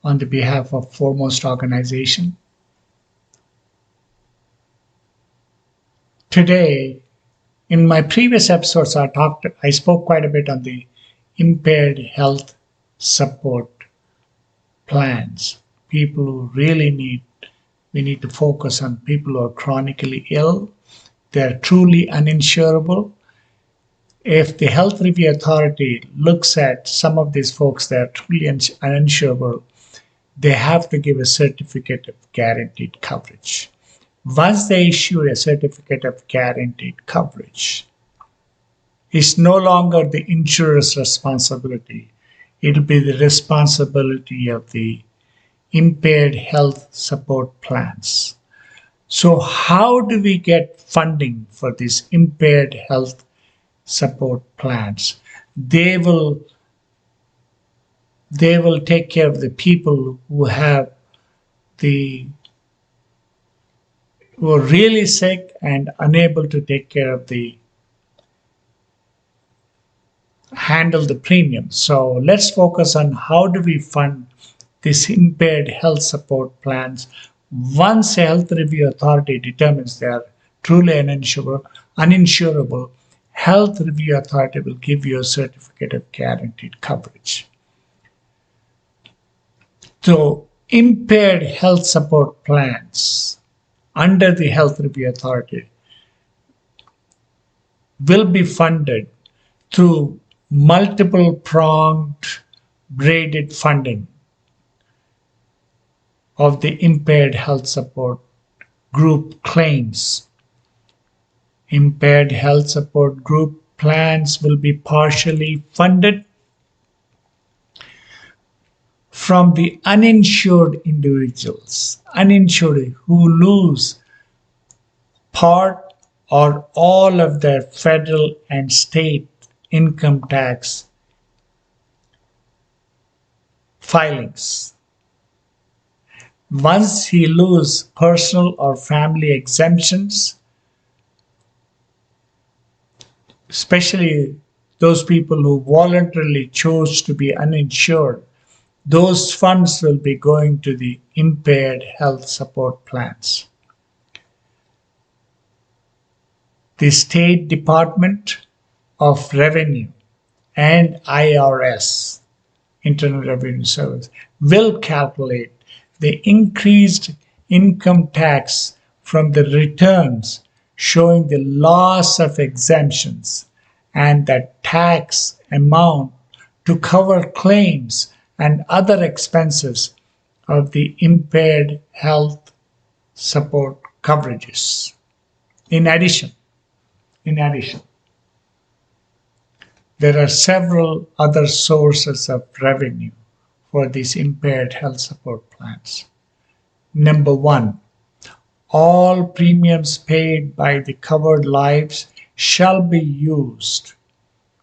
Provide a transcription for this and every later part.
on the behalf of Foremost Organization. Today, in my previous episodes, I spoke quite a bit on the impaired health support plans. People who we need to focus on people who are chronically ill. They're truly uninsurable. If the Health Review Authority looks at some of these folks that are truly uninsurable, they have to give a certificate of guaranteed coverage. Once they issue a certificate of guaranteed coverage, it's no longer the insurer's responsibility. It'll be the responsibility of the impaired health support plans. So how do we get funding for these impaired health support plans? They will take care of the people who are really sick and unable to handle the premium. So let's focus on how do we fund these impaired health support plans. Once a Health Review Authority determines they are truly uninsurable, Health Review Authority will give you a certificate of guaranteed coverage. So impaired health support plans under the Health Review Authority will be funded through multiple pronged braided funding of the impaired health support group claims. Impaired health support group plans will be partially funded from the uninsured individuals, uninsured who lose part or all of their federal and state income tax filings. Once he loses personal or family exemptions, especially those people who voluntarily chose to be uninsured, those funds will be going to the impaired health support plans. The State Department of Revenue and IRS, Internal Revenue Service, will calculate the increased income tax from the returns showing the loss of exemptions and the tax amount to cover claims and other expenses of the impaired health support coverages. In addition, there are several other sources of revenue for these impaired health support plans. Number one, all premiums paid by the covered lives shall be used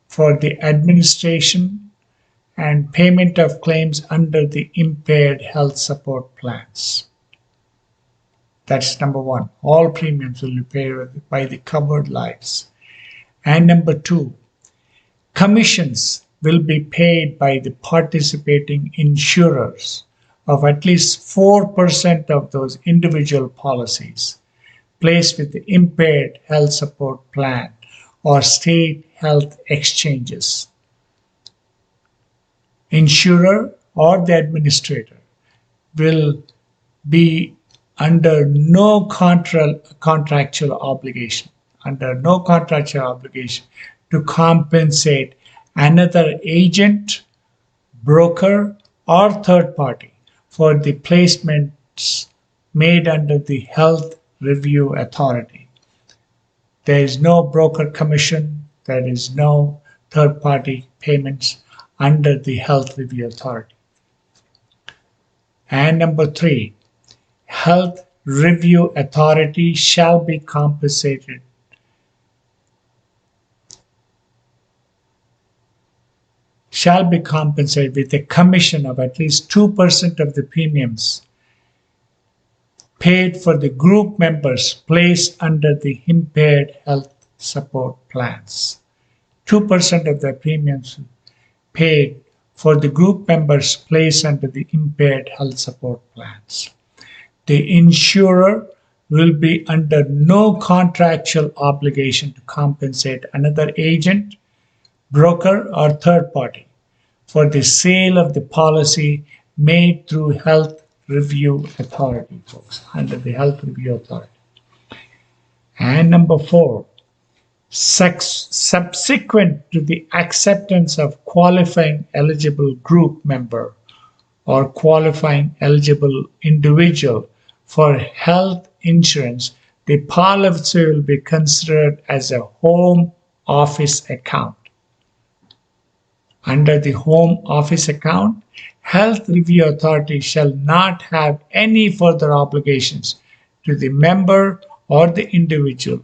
for the administration and payment of claims under the impaired health support plans. That's number one. All premiums will be paid by the covered lives. And number two, commissions will be paid by the participating insurers of at least 4% of those individual policies placed with the impaired health support plan or state health exchanges. Insurer or the administrator will be under no contractual obligation to compensate another agent, broker, or third party for the placements made under the Health Review Authority. There is no broker commission, there is no third party payments under the Health Review Authority. And number three, Health Review Authority shall be compensated with a commission of at least 2% of the premiums paid for the group members placed under the impaired health support plans. 2% of the premiums paid for the group members placed under the impaired health support plans. The insurer will be under no contractual obligation to compensate another agent, broker, or third party for the sale of the policy made through Health Review Authority, folks, under the Health Review Authority. And number 4, subsequent to the acceptance of qualifying eligible group member or qualifying eligible individual for health insurance, the policy will be considered as a home office account. Under the home office account, Health Review Authority shall not have any further obligations to the member or the individual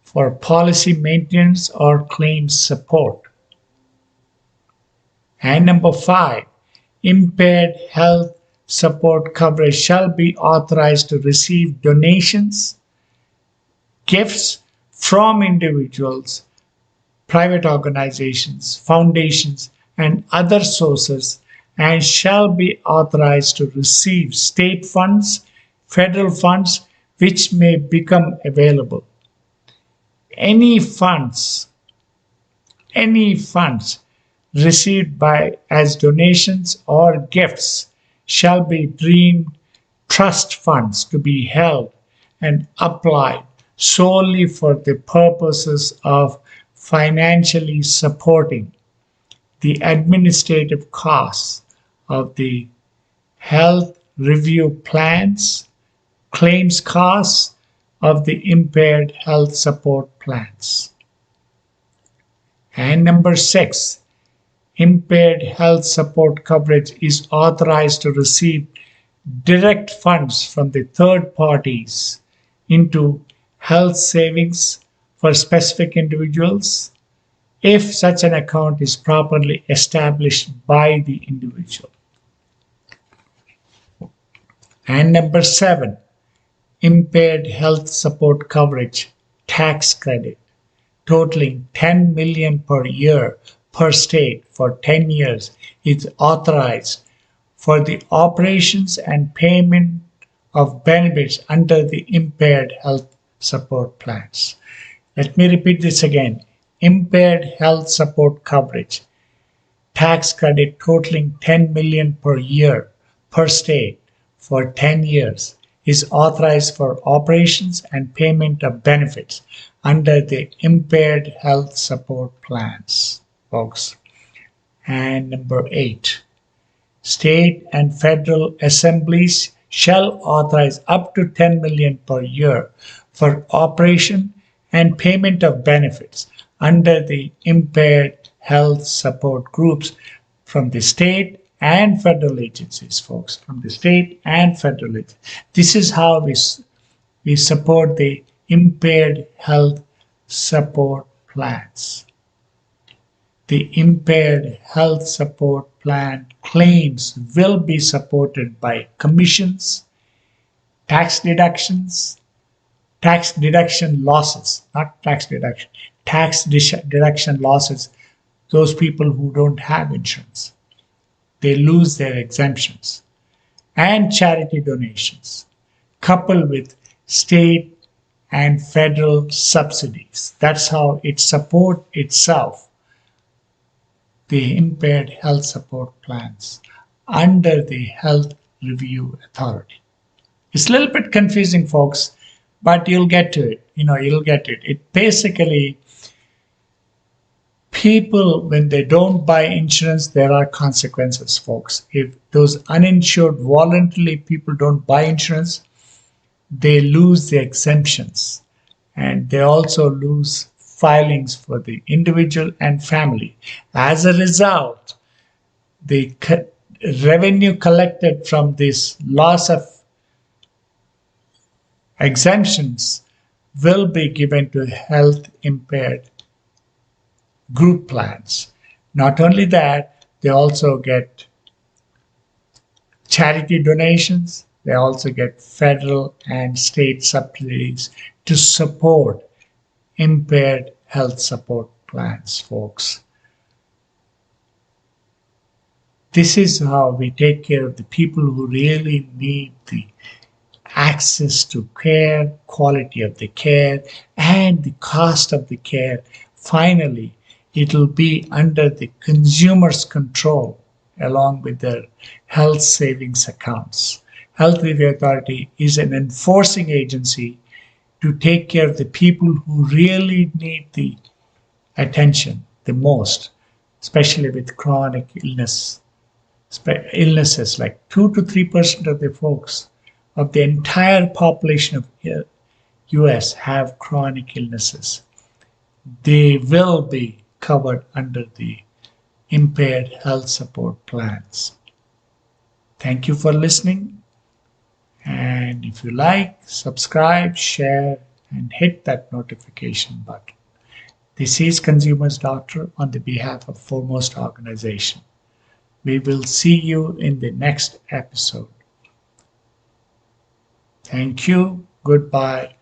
for policy maintenance or claims support. And number 5, impaired health support coverage shall be authorized to receive donations, gifts from individuals, private organizations, foundations, and other sources, and shall be authorized to receive state funds, federal funds, which may become available. Any funds received as donations or gifts shall be deemed trust funds to be held and applied solely for the purposes of financially supporting the administrative costs of the health review plans, claims costs of the impaired health support plans. And number 6, impaired health support coverage is authorized to receive direct funds from the third parties into health savings for specific individuals if such an account is properly established by the individual. And number 7, impaired health support coverage tax credit totaling $10 million per year per state for 10 years is authorized for the operations and payment of benefits under the impaired health support plans. Let me repeat this again. Impaired health support coverage tax credit totaling $10 million per year per state for 10 years is authorized for operations and payment of benefits under the impaired health support plans, folks. And number 8, state and federal assemblies shall authorize up to $10 million per year for operation and payment of benefits under the impaired health support groups from the state and federal agencies, folks, from the state and federal agencies. This is how we support the impaired health support plans. The impaired health support plan claims will be supported by commissions, tax deductions, tax deduction losses, not tax deduction, tax deduction losses, those people who don't have insurance. They lose their exemptions, and charity donations, coupled with state and federal subsidies. That's how it supports itself, the impaired health support plans under the Health Review Authority. It's a little bit confusing, folks, but you'll get to it. You'll get it. It basically, people, when they don't buy insurance, there are consequences, folks. If those uninsured voluntarily people don't buy insurance, they lose the exemptions, and they also lose filings for the individual and family. As a result, the revenue collected from this loss of exemptions will be given to health impaired group plans. Not only that, they also get charity donations, they also get federal and state subsidies to support impaired health support plans, folks. This is how we take care of the people who really need the access to care, quality of the care, and the cost of the care. Finally, it will be under the consumer's control along with their health savings accounts. Health Review Authority is an enforcing agency to take care of the people who really need the attention the most, especially with chronic illnesses like 2 to 3% of the folks of the entire population of US have chronic illnesses. They will be covered under the impaired health support plans. Thank you for listening. And if you like, subscribe, share, and hit that notification button. This is Consumers Doctor on the behalf of Foremost Organization. We will see you in the next episode. Thank you. Goodbye.